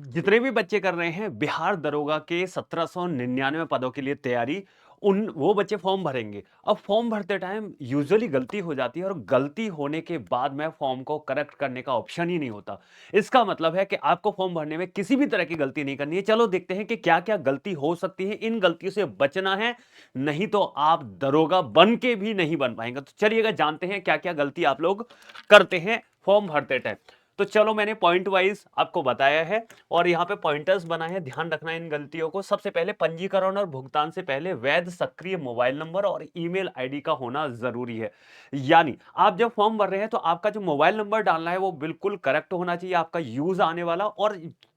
जितने भी बच्चे कर रहे हैं बिहार दरोगा के 1799 पदों के लिए तैयारी, उन वो बच्चे फॉर्म भरेंगे। अब फॉर्म भरते टाइम यूजुअली गलती हो जाती है और गलती होने के बाद में फॉर्म को करेक्ट करने का ऑप्शन ही नहीं होता। इसका मतलब है कि आपको फॉर्म भरने में किसी भी तरह की गलती नहीं करनी है। चलो देखते हैं कि क्या-क्या गलती हो सकती है, इन गलतियों से बचना है, नहीं तो आप दरोगा बन के भी नहीं बन पाएंगे। तो चलिएगा जानते हैं क्या-क्या गलती आप लोग करते हैं फॉर्म भरते टाइम। तो चलो मैंने पॉइंट वाइज आपको बताया है और यहाँ पे पॉइंटर्स बनाए हैं, ध्यान रखना है इन गलतियों को। सबसे पहले पंजीकरण और भुगतान से पहले वैध सक्रिय मोबाइल नंबर और ईमेल आईडी का होना जरूरी है। यानी आप जब फॉर्म भर रहे हैं तो आपका जो मोबाइल नंबर डालना है वो बिल्कुल करेक्ट होना चाहिए, आपका यूज आने वाला, और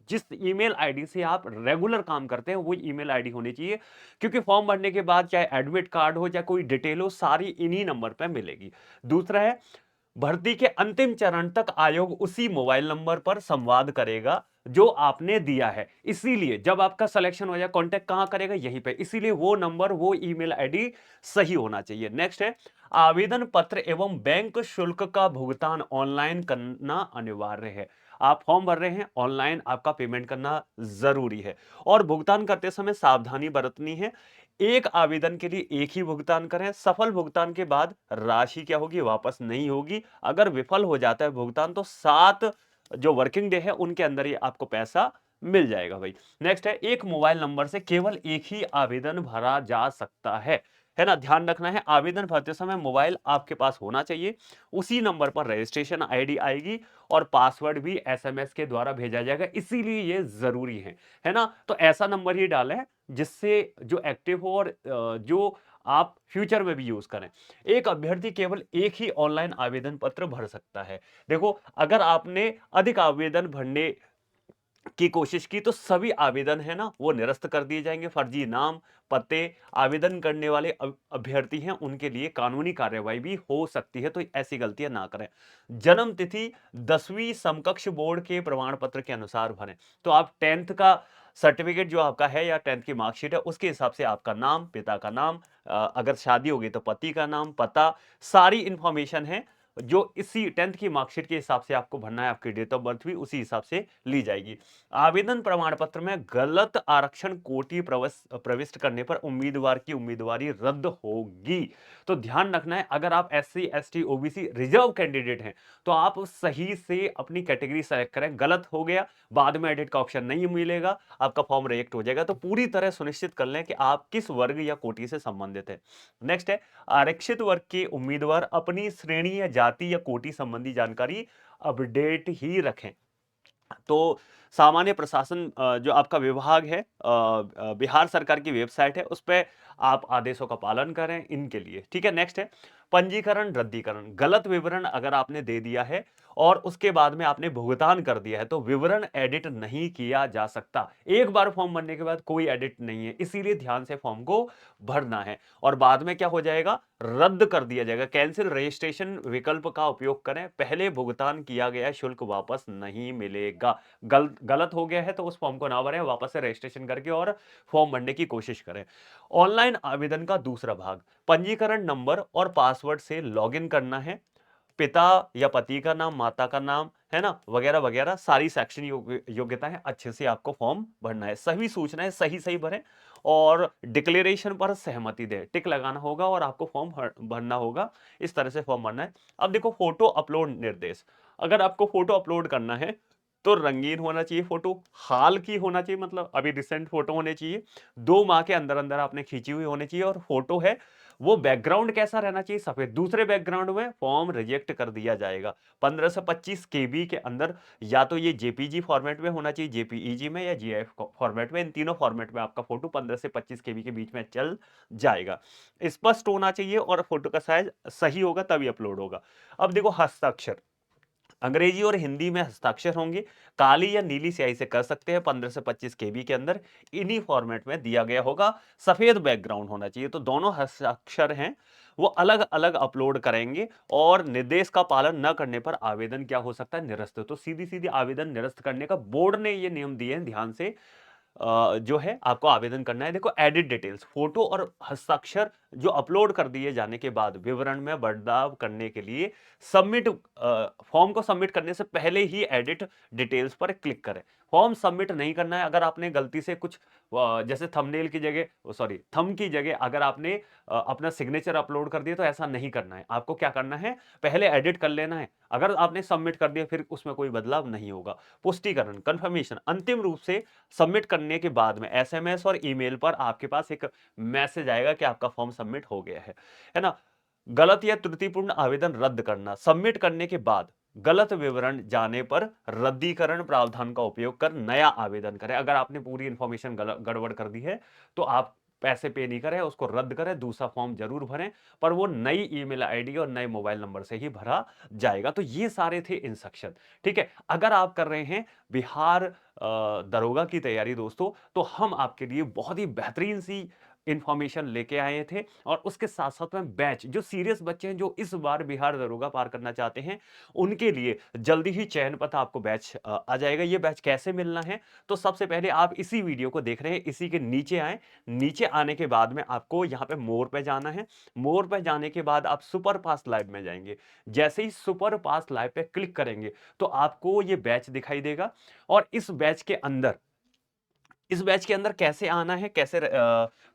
जिस ईमेल आईडी से आप रेगुलर काम करते हैं वो ईमेल आईडी होनी चाहिए, क्योंकि फॉर्म भरने के बाद चाहे एडमिट कार्ड हो चाहे कोई डिटेल हो, सारी इन्हीं नंबर पर मिलेगी। दूसरा है, भर्ती के अंतिम चरण तक आयोग उसी मोबाइल नंबर पर संवाद करेगा जो आपने दिया है। इसीलिए जब आपका सिलेक्शन हो जाए कांटेक्ट कहां करेगा, यहीं पे। इसीलिए वो नंबर वो ईमेल आईडी सही होना चाहिए। नेक्स्ट है, आवेदन पत्र एवं बैंक शुल्क का भुगतान ऑनलाइन करना अनिवार्य है। आप फॉर्म भर रहे हैं, ऑनलाइन आपका पेमेंट करना जरूरी है और भुगतान करते समय सावधानी बरतनी है। एक आवेदन के लिए एक ही भुगतान करें। सफल भुगतान के बाद राशि क्या होगी, वापस नहीं होगी। अगर विफल हो जाता है भुगतान तो 7 जो वर्किंग डे है उनके अंदर ही आपको पैसा मिल जाएगा भाई। नेक्स्ट है, एक मोबाइल नंबर से केवल एक ही आवेदन भरा जा सकता है ना। ध्यान रखना है, आवेदन भरते समय मोबाइल आपके पास होना चाहिए। उसी नंबर पर रजिस्ट्रेशन आईडी आएगी और पासवर्ड भी एसएमएस के द्वारा भेजा जाएगा, इसीलिए ये जरूरी है ना। तो ऐसा नंबर ही डालें जिससे जो एक्टिव हो और जो आप फ्यूचर में भी यूज करें। एक अभ्यर्थी केवल एक ही ऑनलाइन आवेदन पत्र भर सकता है। देखो, अगर आपने अधिक आवेदन भरने की कोशिश की तो सभी आवेदन है ना वो निरस्त कर दिए जाएंगे। फर्जी नाम, पते, आवेदन करने वाले अभ्यर्थी हैं उनके लिए कानूनी कार्रवाई भी हो सकती है, तो ऐसी गलतियां ना करें। जन्म तिथि 10वीं समकक्ष बोर्ड के प्रमाण पत्र के अनुसार भरें। तो आप 10th का सर्टिफिकेट जो आपका है या 10th की मार्कशीट है उसके हिसाब से आपका नाम, पिता का नाम, अगर शादी होगी तो पति का नाम, पता, सारी इंफॉर्मेशन है जो इसी 10th की मार्कशीट के हिसाब से आपको भरना है। आपकी डेट ऑफ बर्थ भी उसी हिसाब से ली जाएगी। आवेदन प्रमाण पत्र में गलत आरक्षण कोटि प्रविष्ट करने पर उम्मीदवार की उम्मीदवारी रद्द होगी। तो ध्यान रखना है, अगर आप SC ST OBC reserve candidate हैं तो आप सही से अपनी कैटेगरी सेलेक्ट करें। गलत हो गया, बाद में एडिट का ऑप्शन नहीं मिलेगा, आपका फॉर्म रिजेक्ट हो जाएगा। तो पूरी तरह सुनिश्चित कर लें कि आप किस वर्ग या कोटि से संबंधित है। नेक्स्ट है, आरक्षित वर्ग के उम्मीदवार अपनी श्रेणी या जाति या कोटि संबंधी जानकारी अपडेट ही रखें। तो सामान्य प्रशासन जो आपका विभाग है, बिहार सरकार की वेबसाइट है, उस पे आप आदेशों का पालन करें इनके लिए, ठीक है। नेक्स्ट है, पंजीकरण रद्दीकरण। गलत विवरण अगर आपने दे दिया है और उसके बाद में आपने भुगतान कर दिया है तो विवरण एडिट नहीं किया जा सकता। एक बार फॉर्म भरने के बाद कोई एडिट नहीं है, इसीलिए ध्यान से फॉर्म को भरना है और बाद में क्या हो जाएगा, रद्द कर दिया जाएगा। कैंसिल रजिस्ट्रेशन विकल्प का उपयोग करें, पहले भुगतान किया गया शुल्क वापस नहीं मिलेगा। गलत हो गया है तो उस फॉर्म को ना भरें, वापस से रजिस्ट्रेशन करके और फॉर्म भरने की कोशिश करें। ऑनलाइन आवेदन का दूसरा भाग, पंजीकरण नंबर और पासवर्ड से लॉगिन करना है। पिता या पति का नाम, माता का नाम, है ना, वगैरह वगैरह सारी शैक्षणिक योग्यताएं अच्छे से आपको फॉर्म भरना है। सभी सूचनाएं सही सही भरें और डिक्लेरेशन पर सहमति दें, टिक लगाना होगा और आपको फॉर्म भरना होगा। इस तरह से फॉर्म भरना है। अब देखो, फोटो अपलोड निर्देश। अगर आपको फोटो अपलोड करना है तो रंगीन होना चाहिए फोटो, हाल की होना चाहिए, मतलब अभी रिसेंट फोटो होने चाहिए, 2 माह के अंदर अंदर आपने खींची हुई होनी चाहिए, और फोटो है वो बैकग्राउंड कैसा रहना चाहिए, सफेद। दूसरे बैकग्राउंड में फॉर्म रिजेक्ट कर दिया जाएगा। 15 से 25 केबी के अंदर, या तो ये जेपीजी फॉर्मेट में होना चाहिए, जेपीईजी में, या जीआईएफ फॉर्मेट में। इन तीनों फॉर्मेट में आपका फोटो 15 से 25 केबी के बीच में चल जाएगा। स्पष्ट होना चाहिए और फोटो का साइज सही होगा तभी अपलोड होगा। अब देखो, हस्ताक्षर, अंग्रेजी और हिंदी में हस्ताक्षर होंगे। काली या नीली स्याही से कर सकते हैं, 15 से 25 केबी के अंदर इन्हीं फॉर्मेट में दिया गया होगा। सफेद बैकग्राउंड होना चाहिए। तो दोनों हस्ताक्षर हैं वो अलग अलग अपलोड करेंगे और निर्देश का पालन न करने पर आवेदन क्या हो सकता है, निरस्त। तो सीधी सीधी आवेदन निरस्त करने का बोर्ड ने ये नियम दिए हैं, ध्यान से जो है आपको आवेदन करना है। देखो, एडिट डिटेल्स, फोटो और हस्ताक्षर जो अपलोड कर दिए जाने के बाद विवरण में बदलाव करने के लिए फॉर्म को सबमिट करने से पहले ही एडिट डिटेल्स पर क्लिक करें। फॉर्म सबमिट नहीं करना है अगर आपने गलती से कुछ जैसे थंबनेल की जगह सॉरी थंब की जगह अगर आपने अपना सिग्नेचर अपलोड कर दिया तो ऐसा नहीं करना है। आपको क्या करना है, पहले एडिट कर लेना है। अगर आपने सबमिट कर दिया फिर उसमें कोई बदलाव नहीं होगा। पुष्टिकरण कंफर्मेशन अंतिम रूप से सबमिट करने के बाद में एसएमएस और ईमेल पर आपके पास एक मैसेज आएगा कि आपका फॉर्म सबमिट हो गया है ना? गलत या त्रुटिपूर्ण आवेदन रद्द करना सबमिट करने के बाद गलत विवरण जाने पर रद्दीकरण प्रावधान का उपयोग कर नया आवेदन करें। अगर आपने पूरी इंफॉर्मेशन गड़बड़ कर दी है तो आप पैसे पे नहीं करें, उसको रद्द करें, दूसरा फॉर्म जरूर भरें, पर वो नई ईमेल आईडी और नए मोबाइल नंबर से ही भरा जाएगा। तो ये सारे थे इंस्ट्रक्शन। ठीक है, अगर आप कर रहे हैं बिहार दरोगा की तैयारी दोस्तों, तो हम आपके लिए बहुत ही बेहतरीन सी इंफॉर्मेशन लेके आए थे और उसके साथ साथ में बैच जो सीरियस बच्चे हैं जो इस बार बिहार दरोगा पार करना चाहते हैं उनके लिए जल्दी ही चयन पत्र आपको बैच आ जाएगा। ये बैच कैसे मिलना है, तो सबसे पहले आप इसी वीडियो को देख रहे हैं, इसी के नीचे आए। नीचे आने के बाद में आपको यहाँ पे मोर पे जाना है। मोर पे जाने के बाद आप सुपर फास्ट लाइव में जाएंगे। जैसे ही सुपर फास्ट लाइव पे क्लिक करेंगे तो आपको ये बैच दिखाई देगा और इस बैच के अंदर कैसे आना है, कैसे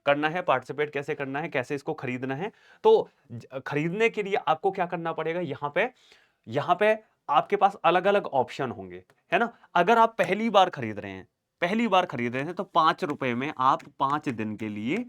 करना है, पार्टिसिपेट कैसे करना है, कैसे इसको खरीदना है। तो खरीदने के लिए आपको क्या करना पड़ेगा, यहाँ पे आपके पास अलग-अलग ऑप्शन होंगे, है ना? अगर आप पहली बार खरीद रहे हैं तो ₹5 में आप 5 दिन के लिए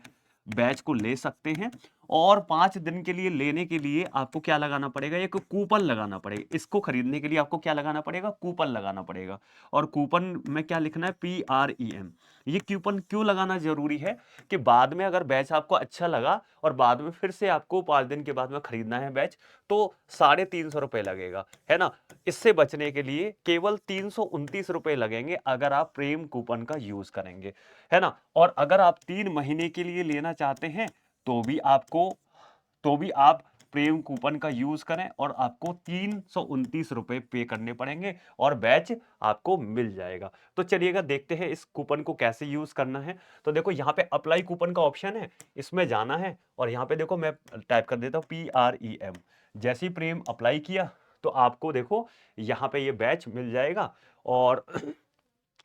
बैच को ले सकते हैं और 5 दिन के लिए लेने के लिए आपको क्या लगाना पड़ेगा, एक कूपन लगाना पड़ेगा। इसको खरीदने के लिए आपको क्या लगाना पड़ेगा, कूपन लगाना पड़ेगा और कूपन में क्या लिखना है, PREM। ये कूपन क्यों लगाना ज़रूरी है कि बाद में अगर बैच आपको अच्छा लगा और बाद में फिर से आपको 5 दिन के बाद में खरीदना है बैच, तो ₹350 लगेगा, है ना? इससे बचने के लिए केवल ₹329 लगेंगे अगर आप प्रेम कूपन का यूज़ करेंगे, है ना? और अगर आप 3 महीने के लिए लेना चाहते हैं, तो भी आपको तो भी आप प्रेम कूपन का यूज़ करें और आपको ₹329 पे करने पड़ेंगे और बैच आपको मिल जाएगा। तो चलिएगा देखते हैं इस कूपन को कैसे यूज़ करना है। तो देखो यहाँ पे अप्लाई कूपन का ऑप्शन है, इसमें जाना है और यहाँ पे देखो मैं टाइप कर देता हूँ PREM। जैसे ही प्रेम अप्लाई किया, तो आपको देखो यहाँ पे ये बैच मिल जाएगा और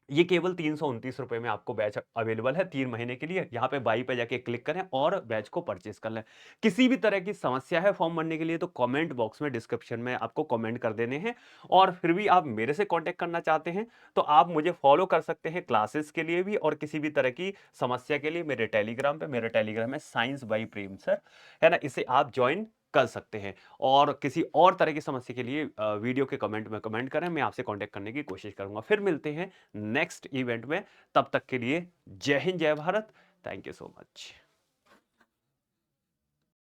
ये केवल ₹329 में आपको बैच अवेलेबल है 3 महीने के लिए। यहाँ पे बाई पे जाके क्लिक करें और बैच को परचेज़ कर लें। किसी भी तरह की समस्या है फॉर्म भरने के लिए तो कमेंट बॉक्स में डिस्क्रिप्शन में आपको कमेंट कर देने हैं और फिर भी आप मेरे से कॉन्टैक्ट करना चाहते हैं, तो आप मुझे फॉलो कर सकते हैं क्लासेस के लिए भी और किसी भी तरह की समस्या के लिए मेरे टेलीग्राम पे। मेरा टेलीग्राम है साइंस बाय प्रेम सर, है ना? इसे आप जॉइन कर सकते हैं और किसी और तरह की समस्या के लिए वीडियो के कमेंट में कमेंट करें, मैं आपसे कॉन्टैक्ट करने की कोशिश करूँगा। फिर मिलते हैं नेक्स्ट इवेंट में, तब तक के लिए जय हिंद, जय Bharat. Thank you so much.